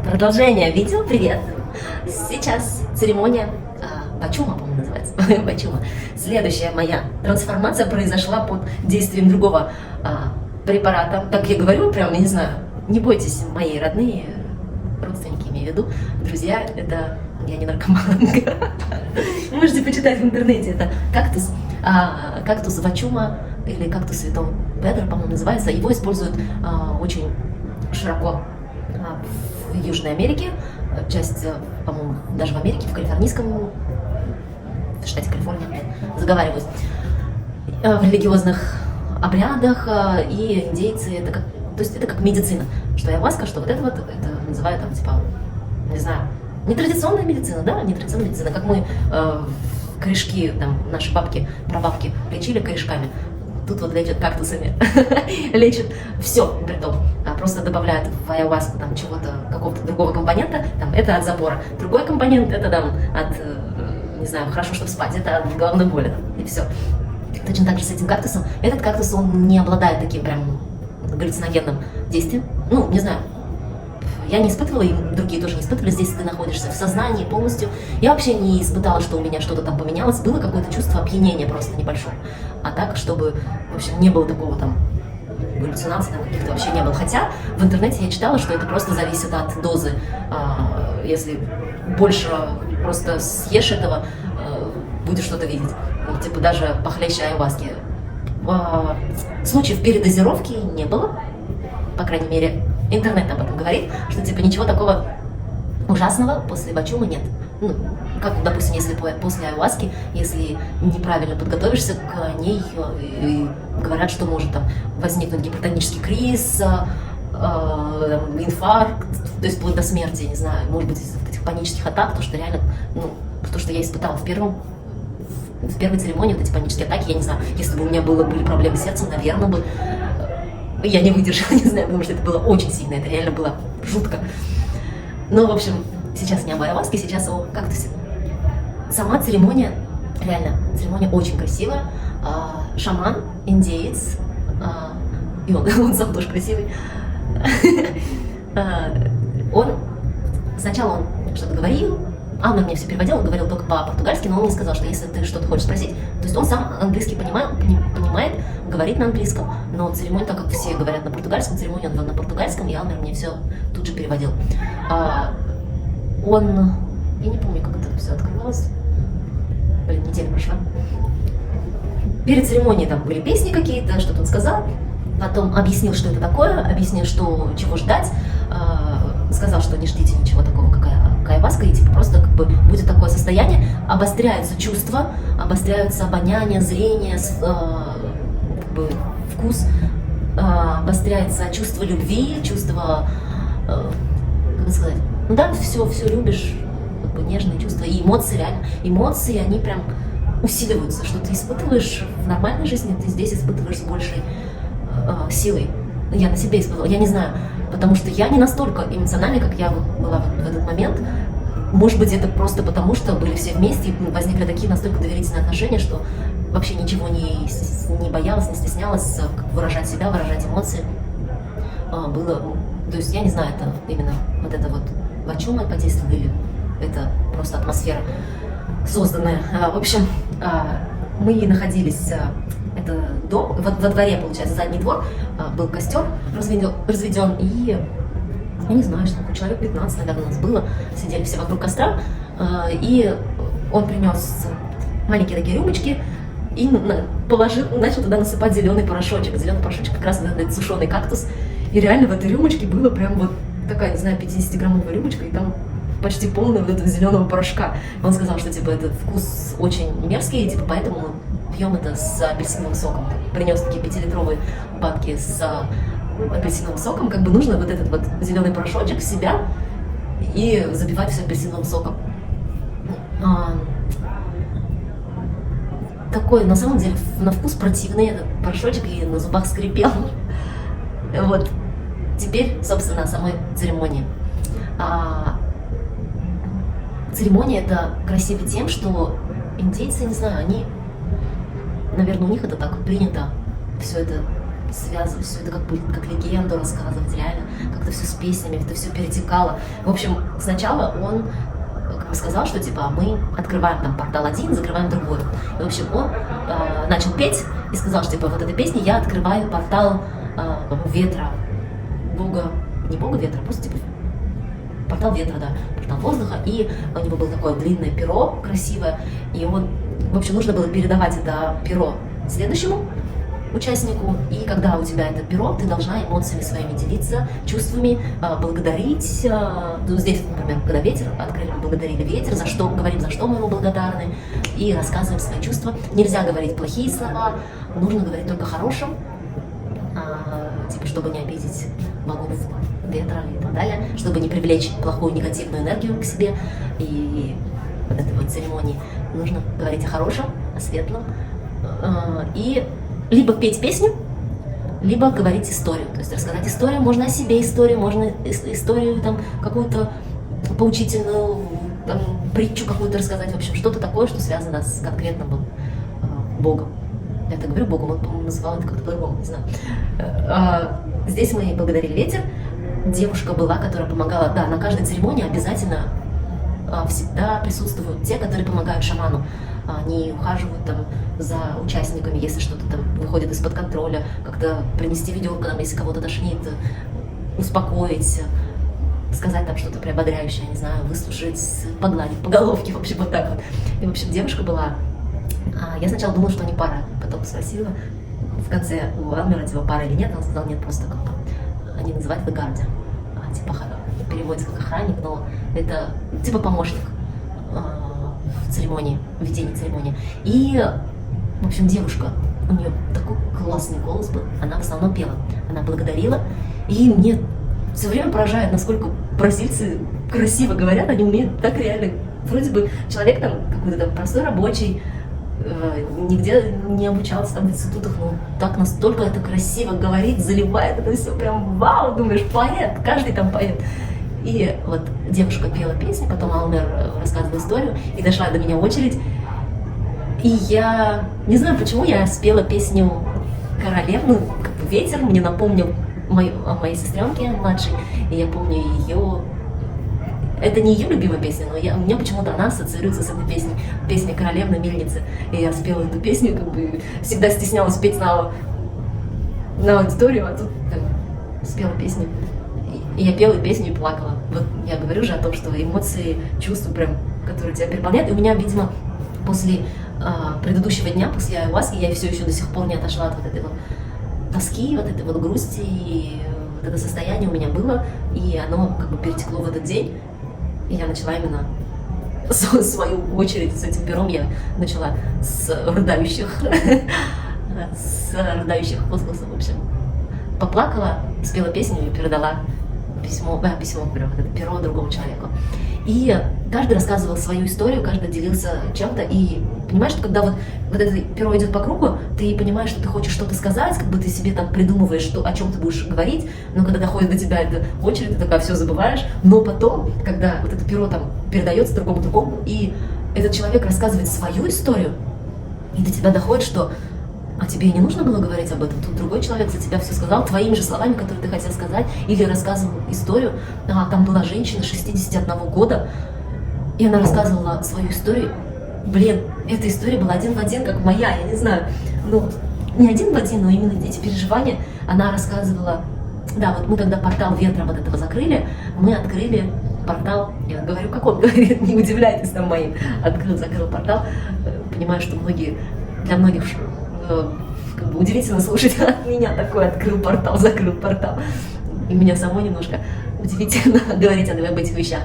Продолжение видео, привет! Сейчас церемония Бачума, по-моему, называется. Бачума. Следующая моя трансформация произошла под действием другого препарата. Так я говорю, прям, я не знаю, не бойтесь, мои родные, родственники, имею в виду, друзья, это я не наркоманка. Можете почитать в интернете, это кактус Бачума или кактус Святого Педро, по-моему, называется. Его используют очень широко в Южной Америке, часть, по-моему, даже в Америке, в калифорнийском, в штате Калифорния, заговариваюсь, в религиозных обрядах, и индейцы, это как, то есть это как медицина, что айаваска, что вот это называют там, типа, не знаю, нетрадиционная медицина, да, нетрадиционная медицина, как мы корешки, там, наши бабки, прабабки лечили корешками. Тут вот лечат кактусами, лечат все, притом, просто добавляют в айаваску там чего-то, какого-то другого компонента, там, это от запора, другой компонент, это там от, не знаю, хорошо, чтобы спать, это от головной боли, там, и все. Точно так же с этим кактусом. Этот кактус, он не обладает таким прям галлюциногенным действием, ну, не знаю, я не испытывала, и другие тоже не испытывали. Здесь ты находишься в сознании полностью. Я вообще не испытала, что у меня что-то там поменялось. Было какое-то чувство опьянения просто небольшое. А так, чтобы, в общем, не было такого там галлюцинаций, там каких-то вообще не было. Хотя в интернете я читала, что это просто зависит от дозы. Если больше просто съешь этого, будешь что-то видеть. Ну, типа даже похлеще айваски. Случаев передозировки не было, по крайней мере. Интернет об этом говорит, что типа ничего такого ужасного после бачумы нет. Ну, как, допустим, если после айваски, если неправильно подготовишься к ней, и говорят, что может там возникнуть гипертонический криз, инфаркт, то есть вплоть до смерти, не знаю, может быть, из этих панических атак, то, что реально, ну, то, что я испытала в первой церемонии, вот эти панические атаки, я не знаю, если бы у меня были проблемы с сердцем, наверное, бы я не выдержала, не знаю, потому что это было очень сильно, это реально было жутко. Но, в общем, сейчас не об айаваске, сейчас о кактусе. Сама церемония, реально, церемония очень красивая. Шаман, индеец, и он сам тоже красивый. Сначала он что-то говорил, Анна мне все переводила, он говорил только по-португальски, но он мне сказал, что если ты что-то хочешь спросить, то есть он сам английский понимает, говорит на английском, но церемонию, так как все говорят на португальском, церемонию он вел на португальском, и Анна мне все тут же переводил. Я не помню, как это все открывалось, неделя прошла. Перед церемонией там были песни какие-то, что-то он сказал, потом объяснил, что это такое, объяснил, чего ждать, сказал, что не ждите ничего такого, как айваска, и типа просто как бы будет такое состояние, обостряются чувства, обостряются обоняние, зрение, как бы вкус, обостряется чувство любви, чувство, как бы сказать, ну да, все любишь, как бы нежные чувства, и эмоции реально, эмоции, они прям усиливаются, что ты испытываешь в нормальной жизни, ты здесь испытываешь с большей силой. Я на себе испытывала, я не знаю, потому что я не настолько эмоциональная, как я была в этот момент. Может быть, это просто потому, что были все вместе, и возникли такие настолько доверительные отношения, что вообще ничего не боялась, не стеснялась выражать себя, выражать эмоции. Было, то есть, я не знаю, это именно вот это вот бачума подействовало, или это просто атмосфера созданная. В общем, мы находились... Это дом, во дворе, получается, задний двор, был костер разведен, и я не знаю, что человек 15, наверное, у нас было, сидели все вокруг костра, и он принес маленькие такие рюмочки и начал туда насыпать зеленый порошочек. Зеленый порошочек как раз это сушеный кактус, и реально в этой рюмочке было прям вот такая, не знаю, 50-граммовая рюмочка, и там почти полная вот этого зеленого порошка. Он сказал, что типа этот вкус очень мерзкий, и типа поэтому мы пьем это с апельсиновым соком. Принес такие 5-литровые банки с апельсиновым соком, как бы нужно вот этот вот зеленый порошочек в себя и забивать все апельсиновым соком. Такой, на самом деле, на вкус противный этот порошочек, и на зубах скрипел. Вот. Теперь, собственно, о самой церемонии. Церемония это красиво тем, что индейцы, не знаю, они, наверное, у них это так принято, все это связывать все это как легенду рассказывать, реально, как-то все с песнями, это все перетекало. В общем, сначала он как бы сказал, что типа мы открываем там портал один, закрываем другой. И, в общем, он начал петь и сказал, что типа вот этой песней я открываю портал ветра, бога, не бога ветра, просто типа портал ветра, да, портал воздуха, и у него было такое длинное перо, красивое, и он, в общем, нужно было передавать это перо следующему участнику, и когда у тебя это перо, ты должна эмоциями своими делиться, чувствами, благодарить. Ну, здесь, например, когда ветер, открыли, благодарили ветер, за что, говорим, за что мы ему благодарны, и рассказываем свои чувства. Нельзя говорить плохие слова, нужно говорить только хорошим, типа, чтобы не обидеть богов ветра и так далее, чтобы не привлечь плохую негативную энергию к себе. И вот этой вот церемонии нужно говорить о хорошем, о светлом, и либо петь песню, либо говорить историю. То есть рассказать историю, можно о себе историю, можно историю там какую-то поучительную, там, притчу какую-то рассказать, в общем, что-то такое, что связано с конкретным богом. Я так говорю богом, он, по-моему, называл это как-то по-другому, не знаю. Здесь мы благодарили ветер. Девушка была, которая помогала, да, на каждой церемонии обязательно всегда присутствуют те, которые помогают шаману. Они ухаживают там за участниками, если что-то там выходит из-под контроля, как-то принести ведерко, там, если кого-то тошнит, успокоить, сказать там что-то приободряющее, не знаю, выслушать, погладить по головке, в общем, вот так вот. И, в общем, девушка была. Я сначала думала, что они пара, потом спросила в конце у Алмера, типа, пара или нет, он сказал, нет, просто как-то они называют the guard, типа, переводится как охранник, но это типа помощник в церемонии, в ведении церемонии. И, в общем, девушка, у нее такой классный голос был, она в основном пела, она благодарила, и мне все время поражает, насколько бразильцы красиво говорят, они умеют так реально, вроде бы человек там какой-то там простой рабочий, нигде не обучался там в институтах, но так настолько это красиво говорит, заливает это все прям вау, думаешь, поэт, каждый там поэт. И вот девушка пела песню, потом Алмер рассказывал историю, и дошла до меня очередь. И я не знаю, почему я спела песню королевну, как бы ветер мне напомнил о моей сестренке младшей, и я помню ее. Это не ее любимая песня, но у меня почему-то она ассоциируется с этой песней «Королевна мельницы». И я спела эту песню, как бы всегда стеснялась петь на аудиторию, а тут спела песню. И я пела песню и плакала. Вот я говорю же о том, что эмоции, чувства прям, которые тебя переполняют. И у меня, видимо, после предыдущего дня, после ayahuasca, я все еще до сих пор не отошла от вот этой вот тоски, вот этой вот грусти. И вот это состояние у меня было, и оно как бы перетекло в этот день. И я начала именно свою очередь с этим пером, я начала с рыдающих возгласов, в общем. Поплакала, спела песню и передала письмо, говорю, вот это перо другому человеку. И каждый рассказывал свою историю, каждый делился чем-то. И понимаешь, что когда вот это перо идет по кругу, ты понимаешь, что ты хочешь что-то сказать, как бы ты себе там придумываешь, о чем ты будешь говорить, но когда доходит до тебя эта очередь, ты такая все забываешь. Но потом, когда вот это перо там передается другому, и этот человек рассказывает свою историю, и до тебя доходит, что а тебе и не нужно было говорить об этом, тут другой человек за тебя все сказал, твоими же словами, которые ты хотел сказать, или рассказывал историю. Там была женщина 61 года, и она рассказывала свою историю. Блин, эта история была один в один, как моя, я не знаю, ну, не один в один, но именно эти переживания она рассказывала. Да, вот мы когда портал ветра вот этого закрыли, мы открыли портал, я говорю, как он говорит, не удивляйтесь там моим, закрыл портал, понимаю, что для многих как бы удивительно слушать от меня такой открыл портал, закрыл портал. И меня самой немножко удивительно говорить об этих вещах.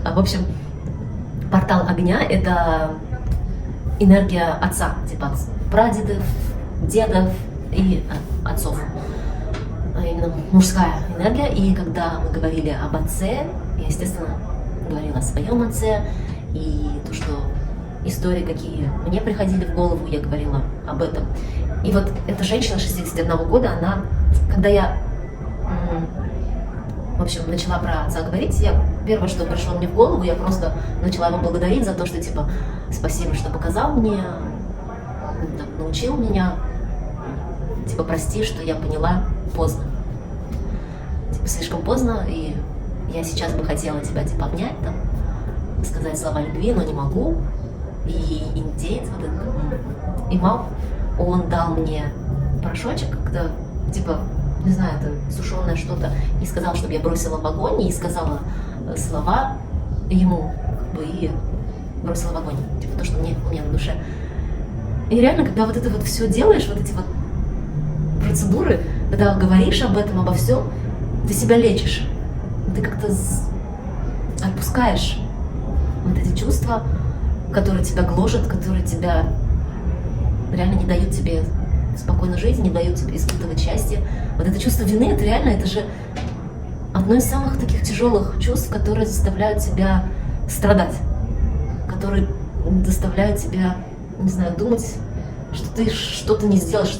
В общем, портал огня — это энергия отца, типа прадедов, дедов и отцов. Именно мужская энергия. И когда мы говорили об отце, я, естественно, говорила о своем отце, и то, что истории, какие мне приходили в голову, я говорила об этом. И вот эта женщина 61 года, она, когда я, в общем, начала про отца говорить, первое, что пришло мне в голову, я просто начала его благодарить за то, что, типа, спасибо, что показал мне, научил меня типа, прости, что я поняла поздно. Типа, слишком поздно, и я сейчас бы хотела тебя, типа, обнять, там, сказать слова любви, но не могу. И индеец вот этот, имам, он дал мне порошочек, когда, типа, не знаю, это сушеное что-то, и сказал, чтобы я бросила в огонь, и сказала слова ему, как бы, и бросила в огонь, типа, то, что у меня на душе. И реально, когда вот это вот все делаешь, вот эти вот процедуры, когда говоришь об этом, обо всем, ты себя лечишь, ты как-то отпускаешь вот эти чувства, которые тебя гложат, которые тебя реально не дают тебе спокойно жить, не дают тебе испытывать счастье. Вот это чувство вины, это реально, это же одно из самых таких тяжелых чувств, которые заставляют тебя страдать, которые заставляют тебя, не знаю, думать, что ты что-то не сделаешь,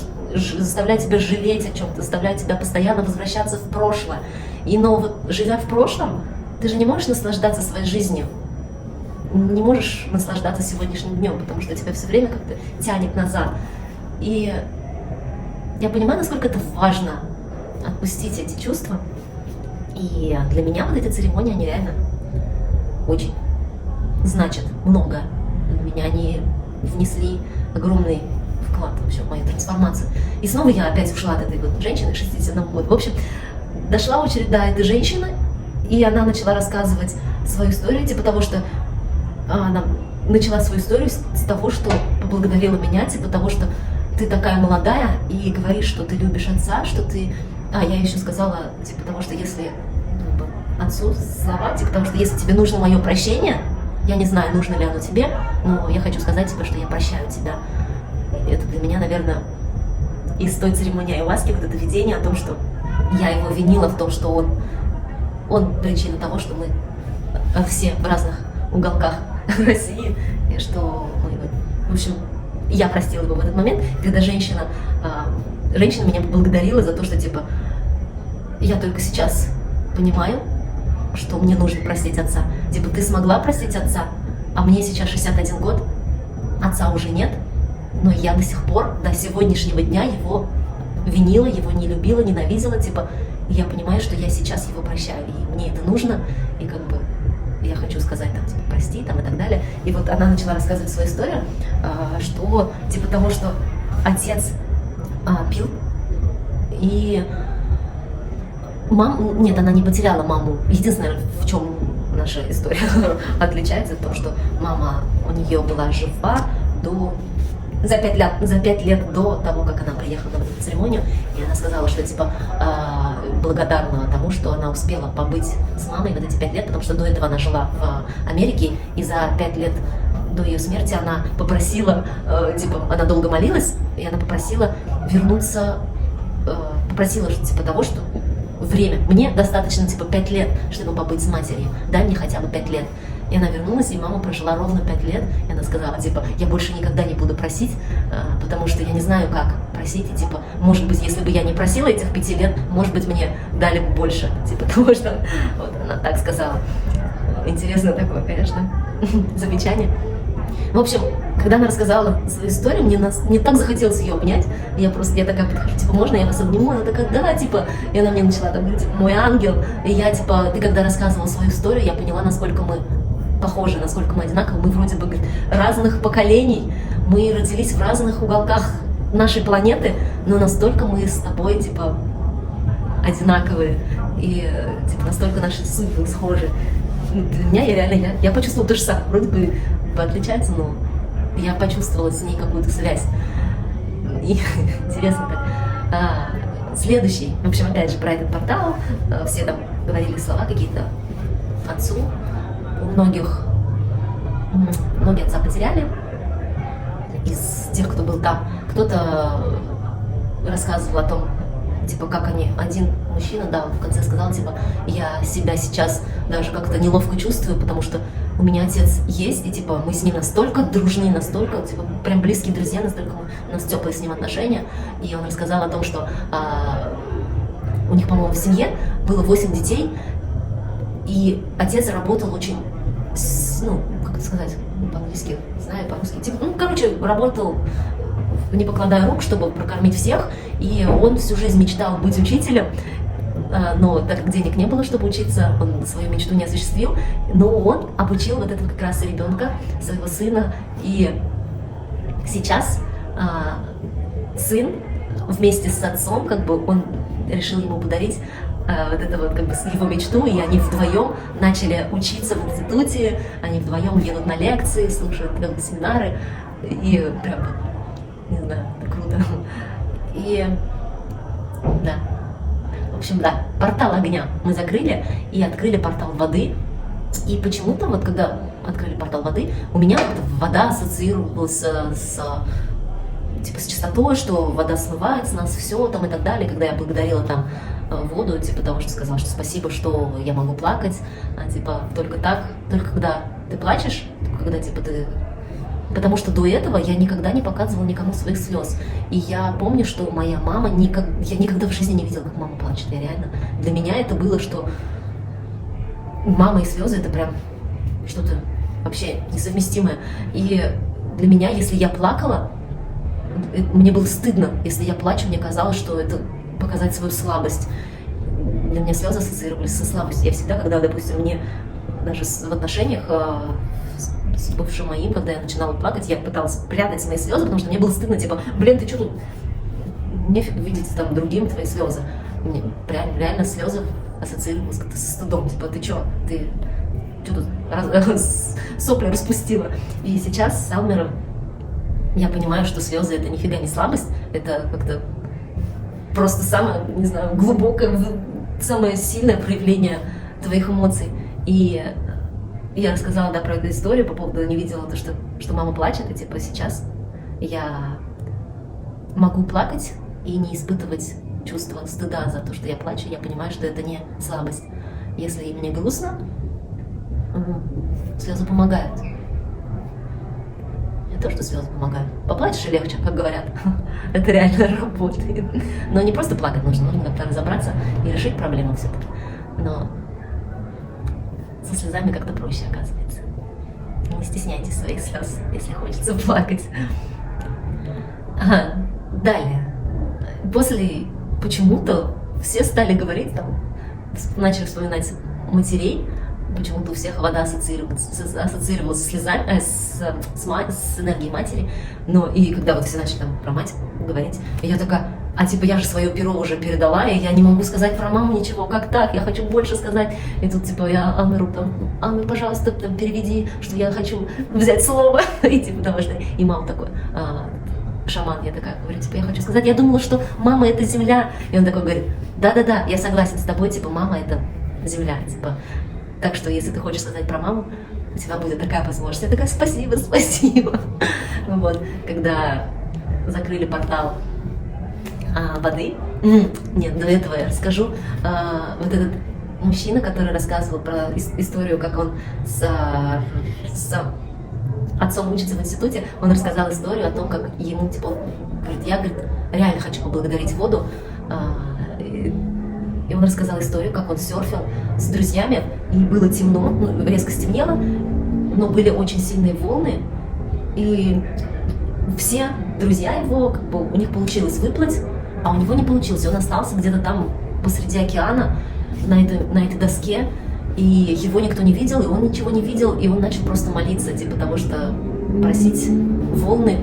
заставляют тебя жалеть о чем-то, заставляют тебя постоянно возвращаться в прошлое. Но вот, живя в прошлом, ты же не можешь наслаждаться своей жизнью, не можешь наслаждаться сегодняшним днем, потому что тебя все время как-то тянет назад. И я понимаю, насколько это важно отпустить эти чувства. И для меня вот эти церемонии, они реально очень значат много. Для меня они внесли огромный вклад вообще в мою трансформацию. И снова я опять ушла от этой вот женщины 61 года. В общем, дошла очередь до этой женщины, и она начала рассказывать свою историю, типа того, что она начала свою историю с того, что поблагодарила меня, типа того, что ты такая молодая и говоришь, что ты любишь отца, что ты... я еще сказала, типа того, что если отцу слова, типа того, что если тебе нужно мое прощение, я не знаю, нужно ли оно тебе, но я хочу сказать тебе, что я прощаю тебя. И это для меня, наверное, из той церемонии айваски, вот это видение о том, что я его винила в том, что он причина того, что мы все в разных уголках России, и что мы, в общем, я простила его в этот момент, когда женщина меня поблагодарила за то, что, типа, я только сейчас понимаю, что мне нужно простить отца. Типа, ты смогла простить отца, а мне сейчас 61 год, отца уже нет, но я до сих пор, до сегодняшнего дня его винила, его не любила, ненавидела, типа, и я понимаю, что я сейчас его прощаю, и мне это нужно, и как бы я хочу сказать, там, типа, прости, там, и так далее. И вот она начала рассказывать свою историю, что, типа того, что отец пил, и нет, она не потеряла маму. Единственное, в чем наша история отличается, то, что мама у нее была жива за 5 лет до того, как она приехала на эту церемонию, и она сказала, что, типа, благодарна тому, что она успела побыть с мамой вот эти 5 лет, потому что до этого она жила в Америке, и за 5 лет до ее смерти она попросила, типа, она долго молилась, и она попросила вернуться, попросила, типа, того, что время, мне достаточно, типа, 5 лет, чтобы побыть с матерью, дай мне хотя бы 5 лет. И она вернулась, и мама прожила ровно 5 лет, и она сказала, типа, я больше никогда не буду просить, потому что я не знаю, как просить, и, типа, может быть, если бы я не просила этих 5 лет, может быть, мне дали бы больше, типа, того, что вот она так сказала. Интересно такое, конечно, замечание. В общем, когда она рассказала свою историю, мне так захотелось ее обнять. Я такая подхожу, типа, можно я вас обниму? Она такая, да, типа. И она мне начала там говорить, типа, мой ангел. И я, типа, ты когда рассказывала свою историю, я поняла, насколько мы похожи, насколько мы одинаковы. Мы вроде бы, говорит, разных поколений. Мы родились в разных уголках нашей планеты, но настолько мы с тобой, типа, одинаковые. И, типа, настолько наши судьбы схожи. Для меня я почувствовала то же самое. Вроде бы отличается, но я почувствовала с ней какую-то связь. И интересно так. Следующий, в общем, опять же, про этот портал. Все там говорили слова какие-то отцу. Многие отца потеряли из тех, кто был там. Кто-то рассказывал о том, типа, как один мужчина, да, в конце сказал, типа, я себя сейчас даже как-то неловко чувствую, потому что у меня отец есть, и, типа, мы с ним настолько дружны, настолько, типа, прям близкие друзья, настолько у нас теплые с ним отношения. И он рассказал о том, что у них, по-моему, в семье было 8 детей, и отец работал очень, как это сказать, по-английски, знаю, по-русски, типа, работал не покладая рук, чтобы прокормить всех. И он всю жизнь мечтал быть учителем, но так как денег не было, чтобы учиться, он свою мечту не осуществил. Но он обучил вот этого как раз ребенка, своего сына. И сейчас сын вместе с отцом, как бы он решил ему подарить вот это вот как бы его мечту, и они вдвоем начали учиться в институте, они вдвоем едут на лекции, слушают как бы семинары, и прям, не знаю, это круто. И да, в общем, да, портал огня мы закрыли и открыли портал воды. И почему-то вот когда открыли портал воды, у меня вода ассоциировалась с чистотой, что вода смывает с нас все там и так далее. Когда я благодарила там воду, типа того, что сказала, что спасибо, что я могу плакать, типа только так, только когда ты плачешь, когда типа ты... Потому что до этого я никогда не показывала никому своих слез. И я помню, что моя мама, я никогда в жизни не видела, как мама плачет. Я реально... Для меня это было, что мама и слезы — это прям что-то вообще несовместимое. И для меня, если я плакала, мне было стыдно. Если я плачу, мне казалось, что это показать свою слабость. Для меня слезы ассоциировались со слабостью. Я всегда, когда, допустим, мне даже в отношениях с бывшим моим, когда я начинала плакать, я пыталась прятать свои слезы, потому что мне было стыдно, типа, блин, ты что тут? Нефиг видеть там другим твои слезы. Мне реально слезы ассоциировались как-то со стыдом. Типа, ты что тут сопли распустила? И сейчас с Алмером я понимаю, что слезы — это нифига не слабость, это как-то просто самое, не знаю, глубокое, самое сильное проявление твоих эмоций. И я рассказала, да, про эту историю по поводу, не видела то, что мама плачет, и типа сейчас я могу плакать и не испытывать чувство стыда за то, что я плачу. Я понимаю, что это не слабость. Если мне грустно, слезы помогают. Не то, что слезы помогают. Поплачешь и легче, как говорят. Это реально работает. Но не просто плакать нужно как-то разобраться и решить проблему все-таки. Но со слезами как-то проще, оказывается. Не стесняйтесь своих слез, если хочется плакать. Далее. После почему-то все стали говорить, там, начали вспоминать матерей. Почему-то у всех вода ассоциировалась с слезами, с энергией матери. Но и когда вот все начали там про мать говорить, я такая, типа я же свое перо уже передала, и я не могу сказать про маму ничего, как так, я хочу больше сказать. И тут типа я Анну там, пожалуйста, там, переведи, что я хочу взять слово. И типа потому что и мама такой, шаман, я такая говорю, типа я хочу сказать, я думала, что мама — это земля. И он такой говорит, да-да-да, я согласен с тобой, типа мама — это земля, типа. Так что, если ты хочешь сказать про маму, у тебя будет такая возможность. Я такая, спасибо. Вот, когда закрыли портал воды, нет, до этого я расскажу. Вот этот мужчина, который рассказывал про историю, как он с отцом учится в институте, он рассказал историю о том, как ему, типа, он говорит, я, говорит, реально хочу поблагодарить воду. И он рассказал историю, как он серфил с друзьями, и было темно, резко стемнело, но были очень сильные волны, и все друзья его, как бы, у них получилось выплыть, а у него не получилось, он остался где-то там посреди океана, на этой доске, и его никто не видел, и он ничего не видел, и он начал просто молиться, типа того, что просить волны.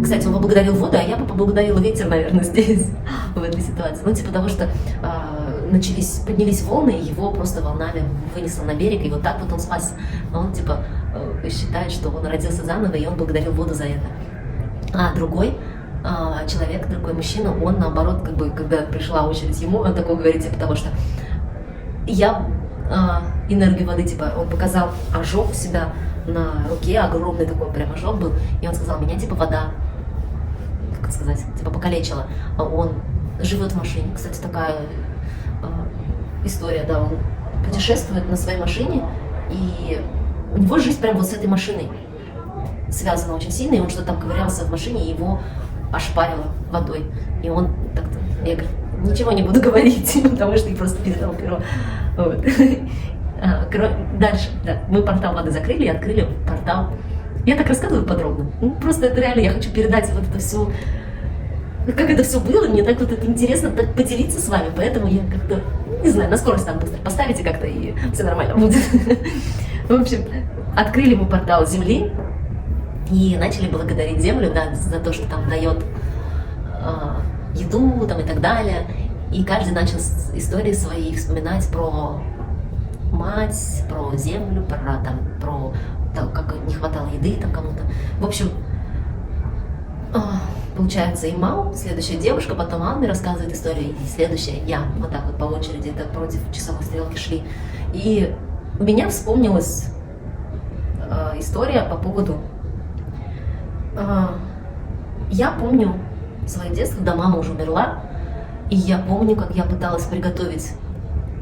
Кстати, он поблагодарил воду, а я бы поблагодарила ветер, наверное, здесь, в этой ситуации. Ну, типа того, что поднялись волны, и его просто волнами вынесло на берег, и вот так вот он спасся. Он, типа, считает, что он родился заново, и он благодарил воду за это. А другой человек, другой мужчина, он, наоборот, как бы, когда пришла очередь ему, он такой говорит, типа того, что я энергию воды, типа, он показал ожог у себя на руке, огромный такой прям ожог был, и он сказал, меня, типа, вода, как сказать, типа, покалечила. Он живет в машине, кстати, такая история, да, он путешествует на своей машине, и у него жизнь прям вот с этой машиной связана очень сильно, и он что-то там ковырялся в машине, и его ошпарило водой, и он так-то, я говорю, ничего не буду говорить, потому что я просто передал перо. Вот. Дальше, да, мы портал воды закрыли и открыли портал Я так рассказываю подробно. Ну, просто это реально, я хочу передать вот это все, как это все было, мне так вот это интересно так поделиться с вами, поэтому я как-то, не знаю, на скорость там быстро поставите как-то, и все нормально будет. В общем, открыли мы портал Земли и начали благодарить Землю, да, за то, что там дает еду там и так далее. И каждый начал истории свои вспоминать про мать, про землю, про как не хватало еды там кому-то. В общем, получается, Имал, следующая девушка, потом Анна рассказывает историю, и следующая я. Вот так вот по очереди, это против часовой стрелки шли. И у меня вспомнилась история по поводу... я помню свое детство, когда мама уже умерла, и я помню, как я пыталась приготовить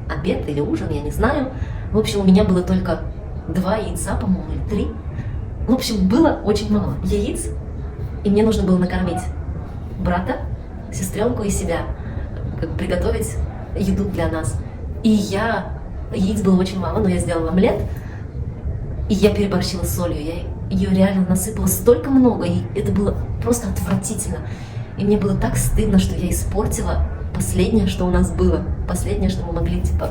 обед или ужин, я не знаю. В общем, у меня было только 2 яйца, по-моему, или 3. В общем, было очень мало яиц, и мне нужно было накормить брата, сестренку и себя, как приготовить еду для нас. И яиц было очень мало, но я сделала омлет, и я переборщила с солью. Я ее реально насыпала столько много, и это было просто отвратительно. И мне было так стыдно, что я испортила последнее, что у нас было, последнее, что мы могли, типа,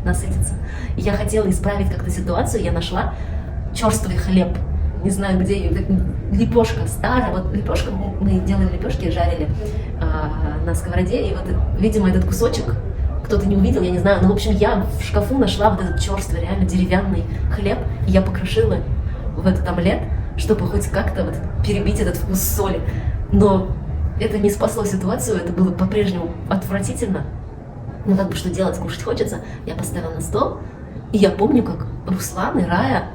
насытиться. И я хотела исправить как-то ситуацию, я нашла черствый хлеб, не знаю где, лепешка старая, вот лепешка, мы делали лепешки, жарили на сковороде, и вот, видимо, этот кусочек кто-то не увидел, я не знаю, но, в общем, я в шкафу нашла вот этот черствый, реально деревянный хлеб, и я покрошила в этот омлет, чтобы хоть как-то вот перебить этот вкус соли. Но это не спасло ситуацию, это было по-прежнему отвратительно. Ну как бы что делать, кушать хочется. Я поставила на стол, и я помню, как Руслан и Рая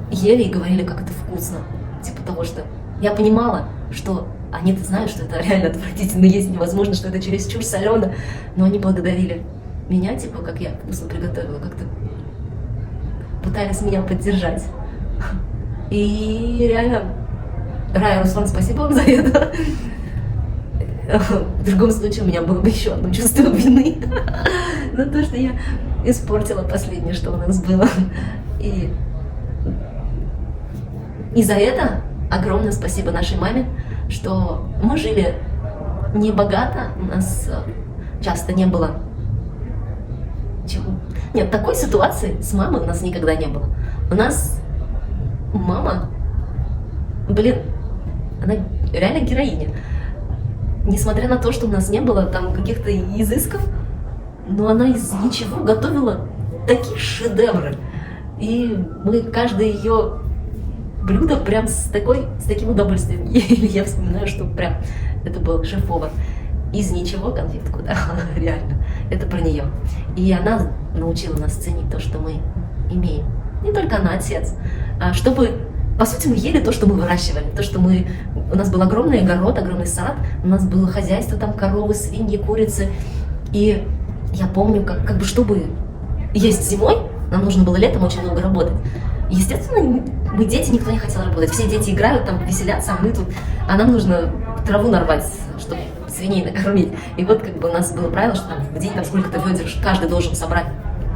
ели и говорили, как это вкусно. Типа того, что я понимала, что они-то знают, что это реально отвратительно есть, невозможно, что это чересчур солено, но они благодарили меня, типа, как я вкусно приготовила, как-то пытались меня поддержать. И реально, Рая, Руслан, спасибо вам за это. В другом случае у меня было бы еще одно чувство вины за то, что я испортила последнее, что у нас было. И за это огромное спасибо нашей маме, что мы жили не богато, у нас часто не было... Нет, такой ситуации с мамой у нас никогда не было. У нас мама, она реально героиня. Несмотря на то, что у нас не было там каких-то изысков, но она из ничего готовила такие шедевры. И мы каждое ее блюдо прям с таким удовольствием ели. Я вспоминаю, что прям это был шеф-повар. Из ничего конфетку, да, реально. Это про нее. И она научила нас ценить то, что мы имеем. Не только она, отец. Чтобы, по сути, мы ели то, что мы выращивали. То, что у нас был огромный огород, огромный сад. У нас было хозяйство, там коровы, свиньи, курицы. И я помню, как бы, чтобы есть зимой, нам нужно было летом очень много работать. Естественно, мы дети, никто не хотел работать. Все дети играют, там, веселятся, а мы тут... А нам нужно траву нарвать, чтобы свиней накормить. И вот как бы у нас было правило, что там, в день там сколько-то ведер, каждый должен собрать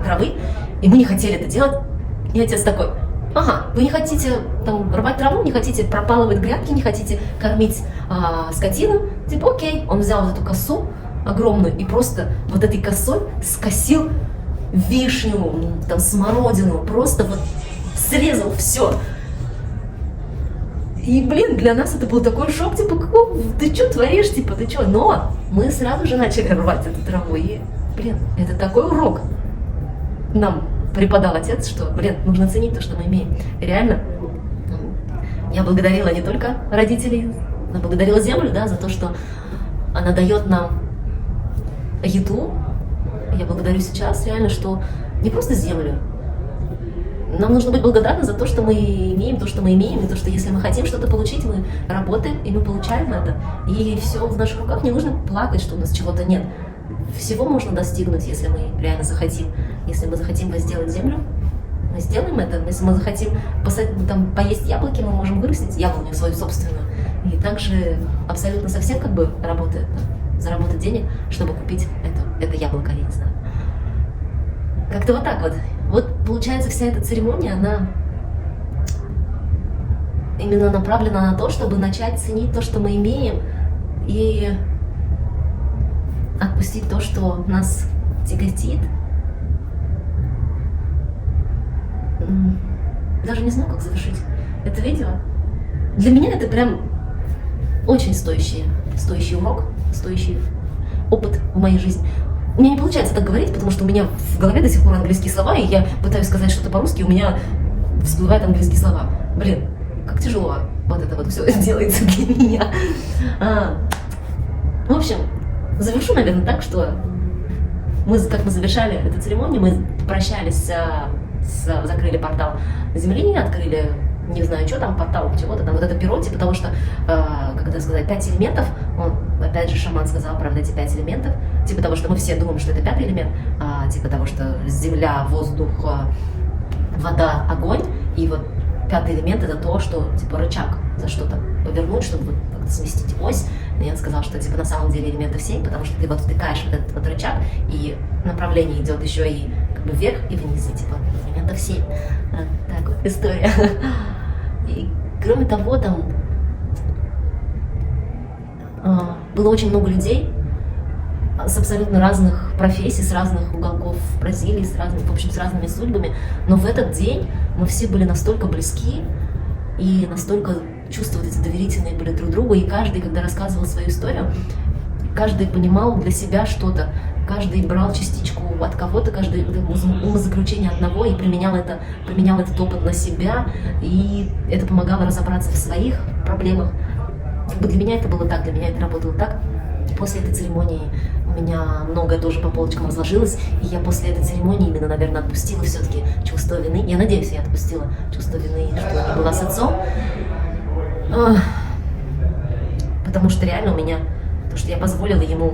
травы. И мы не хотели это делать. И отец такой: ага, вы не хотите там рвать траву, не хотите пропалывать грядки, не хотите кормить скотину? Типа окей. Он взял вот эту косу огромную и просто вот этой косой скосил вишню, там, смородину, просто вот срезал все. И, блин, для нас это был такой шок, типа, ты что творишь, типа, ты что? Но мы сразу же начали рвать эту траву, и, блин, это такой урок нам преподал отец, что, блин, нужно ценить то, что мы имеем. И реально, я благодарила не только родителей, но благодарила землю, да, за то, что она дает нам еду. Я благодарю сейчас реально, что не просто землю. Нам нужно быть благодарны за то, что мы имеем, то, что мы имеем, и то, что если мы хотим что-то получить, мы работаем, и мы получаем это. И все в наших руках, не нужно плакать, что у нас чего-то нет. Всего можно достигнуть, если мы реально захотим. Если мы захотим сделать землю, мы сделаем это. Если мы захотим там, поесть яблоки, мы можем вырастить яблоню свою собственную. И также абсолютно совсем как бы работает, заработать денег, чтобы купить это яблоко, я не знаю. Как-то вот так вот. Вот получается, вся эта церемония, она именно направлена на то, чтобы начать ценить то, что мы имеем, и отпустить то, что нас тяготит. Даже не знаю, как завершить это видео. Для меня это прям очень стоящий урок, стоящий опыт в моей жизни. У меня не получается так говорить, потому что у меня в голове до сих пор английские слова, и я пытаюсь сказать что-то по-русски, у меня всплывают английские слова. Блин, как тяжело вот это вот все делается для меня. В общем, завершу, наверное, так, что как мы завершали эту церемонию, мы прощались, закрыли портал Земли, открыли, не знаю, что там, портал чего-то там, вот это перо, типа того, что, как сказать, 5 элементов, опять же, шаман сказал, правда, эти 5 элементов, типа того, что мы все думаем, что это 5-й элемент, типа того, что земля, воздух, вода, огонь, и вот 5-й элемент это то, что, типа, рычаг за что-то повернуть, чтобы вот как-то сместить ось. И он сказал, что, типа, на самом деле элементов 7, потому что ты вот втыкаешь вот этот вот рычаг, и направление идет еще и как бы вверх и вниз, и, типа, элементов 7. Так вот, история. И, кроме того, там было очень много людей с абсолютно разных профессий, с разных уголков Бразилии, с разными судьбами. Но в этот день мы все были настолько близки и настолько чувства эти доверительные были друг другу. И каждый, когда рассказывал свою историю, каждый понимал для себя что-то. Каждый брал частичку от кого-то, каждый умозаключение одного и применял этот опыт на себя. И это помогало разобраться в своих проблемах. Как бы для меня это было так, для меня это работало так. После этой церемонии у меня многое тоже по полочкам разложилось, и я после этой церемонии именно, наверное, отпустила все-таки чувство вины. Я надеюсь, я отпустила чувство вины, что я не была с отцом. Потому что реально у меня, то, что я позволила ему...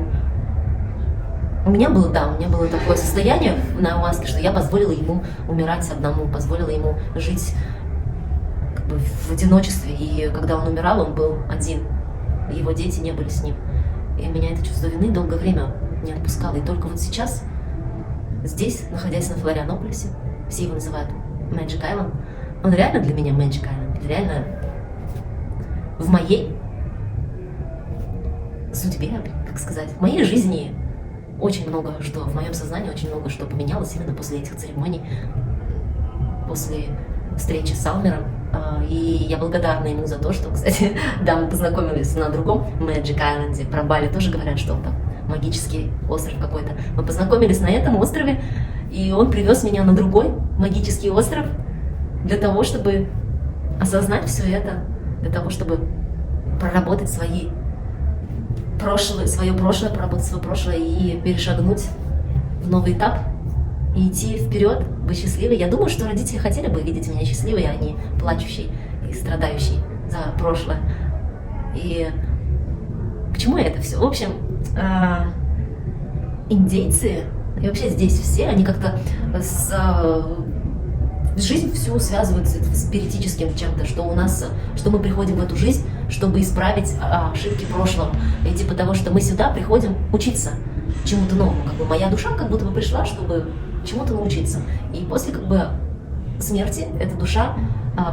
У меня было такое состояние на Ayahuasca, что я позволила ему умирать одному, позволила ему жить как бы в одиночестве. И когда он умирал, он был один, его дети не были с ним. И меня это чувство вины долгое время не отпускало. И только вот сейчас, здесь, находясь на Флорианополисе, все его называют Magic Island, он реально для меня Magic Island, реально в моей судьбе, как сказать, в моей жизни очень много что, в моем сознании очень много что поменялось именно после этих церемоний, после встречи с Алмером. И я благодарна ему за то, что, кстати, да, мы познакомились на другом Magic Island, про Бали тоже говорят, что он там магический остров какой-то. Мы познакомились на этом острове, и он привез меня на другой магический остров для того, чтобы осознать все это, для того, чтобы проработать свое прошлое, проработать свое прошлое и перешагнуть в новый этап и идти вперед, быть счастливой. Я думаю, что родители хотели бы видеть меня счастливой, а не плачущей и страдающей за прошлое. И к чему это все? В общем, индейцы и вообще здесь все, они как-то жизнь всю связывают с спиритическим чем-то, что мы приходим в эту жизнь, чтобы исправить ошибки прошлого. И типа того, что мы сюда приходим учиться чему-то новому. Как бы моя душа как будто бы пришла, чтобы чему-то научиться. И после как бы смерти эта душа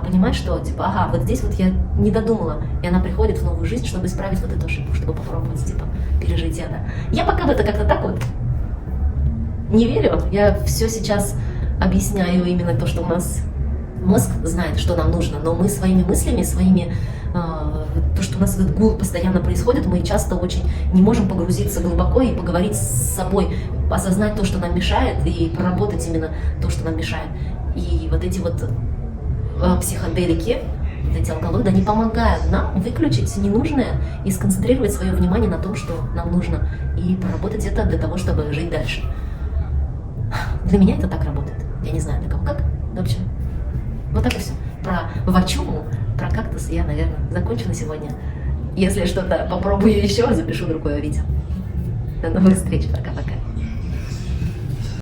понимает, что типа, вот здесь вот я не додумала, и она приходит в новую жизнь, чтобы исправить вот эту ошибку, чтобы попробовать типа пережить это. Я пока в это как-то так вот не верю. Я все сейчас объясняю именно то, что у нас мозг знает, что нам нужно, но мы своими мыслями, то, что у нас этот гул постоянно происходит, мы часто очень не можем погрузиться глубоко и поговорить с собой, осознать то, что нам мешает, и проработать именно то, что нам мешает. И вот эти вот психоделики, вот эти алкалоиды, они помогают нам выключить ненужное и сконцентрировать свое внимание на том, что нам нужно, и проработать это для того, чтобы жить дальше. Для меня это так работает. Я не знаю, для кого как. В общем, вот так и все. Про вачуму, про кактус я, наверное, закончу на сегодня. Если что-то попробую еще, запишу другое видео. До новых встреч. Пока-пока.